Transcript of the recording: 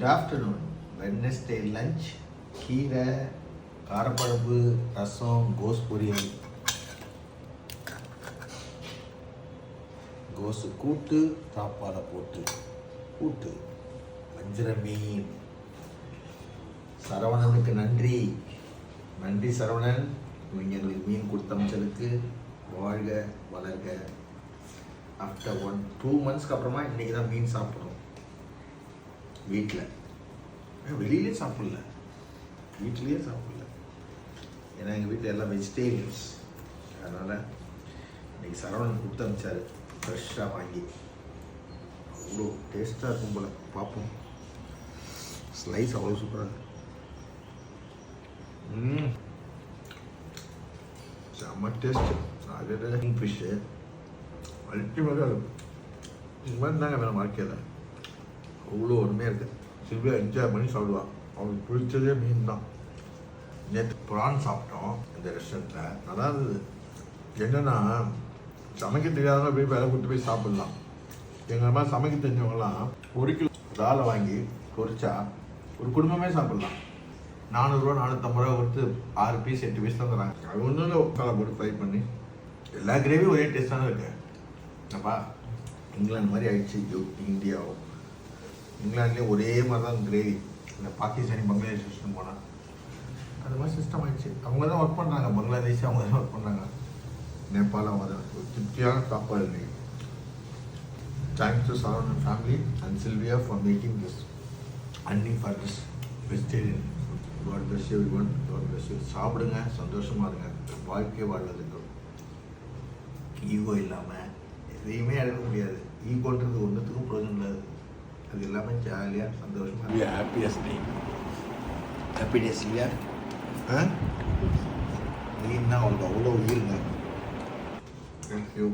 Good afternoon. Wednesday lunch. கீரை, காரப்பழம்பு, ரசம், கோஸ் பொரியல், கோஸு கூட்டு, சாப்பாடை போட்டு கூட்டு, வஞ்சிர மீன். சரவணனுக்கு நன்றி. நன்றி சரவணன், இவங்க எங்களுக்கு மீன் கொடுத்தமைச்சதுக்கு. வாழ்க வளர்க. ஆஃப்டர் 2 months அப்புறமா இன்றைக்கி தான் மீன் சாப்பிட்றோம் வீட்டில். வெளியிலே சாப்பிடல, வீட்லேயே சாப்பிடல. ஏன்னா எங்கள் வீட்டில் எல்லாம் வெஜிடேரியன்ஸ். அதனால் இன்றைக்கி சரவணன் கொடுத்து அனுப்பிச்சார் ஃப்ரெஷ்ஷாக வாங்கி. அவ்வளோ டேஸ்ட்டாக இருக்கும் போல். பார்ப்போம். ஸ்லைஸ் அவ்வளோ சூப்பராக இருக்கு. செம்ம டேஸ்ட்டு. அது ஃபிஷ்ஷு அல்டிமேட்டாக இருக்கும். இது மாதிரி தாங்க வேணும் வாழ்க்கையில். அவ்வளோ அருமையாக இருக்குது. சில்வியா என்ஜாய் பண்ணி சாப்பிடுவான். அவனுக்கு பிடிச்சதே மீன் தான். நேற்று ப்ரான் சாப்பிட்டோம் இந்த ரெஸ்டாரண்ட்டில். நல்லா இருந்தது. என்னென்னா சமைக்க தெரியாதவங்க போய் விலை கொடுத்து போய் சாப்பிட்லாம். எங்கள் மாதிரி சமைக்க தெரிஞ்சவங்களாம் 1 கிலோ இறாலை வாங்கி பொரிச்சா ஒரு குடும்பமே சாப்பிட்லாம். 400 ரூபா 450 ரூபா கொடுத்து 6 பீஸ் 8 பீஸ் தான் தராங்க. அது ஒன்றும் மசாலா போட்டு ஃப்ரை பண்ணி எல்லா கிரேவியும் ஒரே டேஸ்ட்டாக தான் இருக்கு. அப்பா இங்கிலாந்து மாதிரி ஆயிடுச்சு இந்தியாவும். இங்கிலாந்துலேயும் ஒரே மாதிரி தான் கிரேவி. இந்த பாகிஸ்தானி பங்களாதேஷ் சிஸ்டம் போனால் அது மாதிரி சிஸ்டம் ஆகிடுச்சு. அவங்க தான் ஒர்க் பண்ணுறாங்க. பங்களாதேஷ் அவங்க தான் ஒர்க் பண்ணுறாங்க. நேபாள் அவங்க தான். ஒரு திருப்தியான சாப்பாடு இன்றைக்கி. Thanks to Saravanan family and Silvia for making this any for this vegetarian. God bless everyone. God bless you. சாப்பிடுங்க, சந்தோஷமாக இருங்க. வாழ்க்கை வாழ்வதுக்கு ஈகோ இல்லாமல் எதையுமே எடுக்க முடியாது. ஈகோன்றது ஒன்றுத்துக்கும் பிரயோஜனம் இல்லாது. அது எல்லாமே ஜாலியாக சந்தோஷமாக. ஹாப்பியஸ்ட் டே. ஹாப்பி டேஸ் இல்லையா? நீன்னா அவங்களுக்கு அவ்வளோ உயிருங்க. தேங்க்யூ.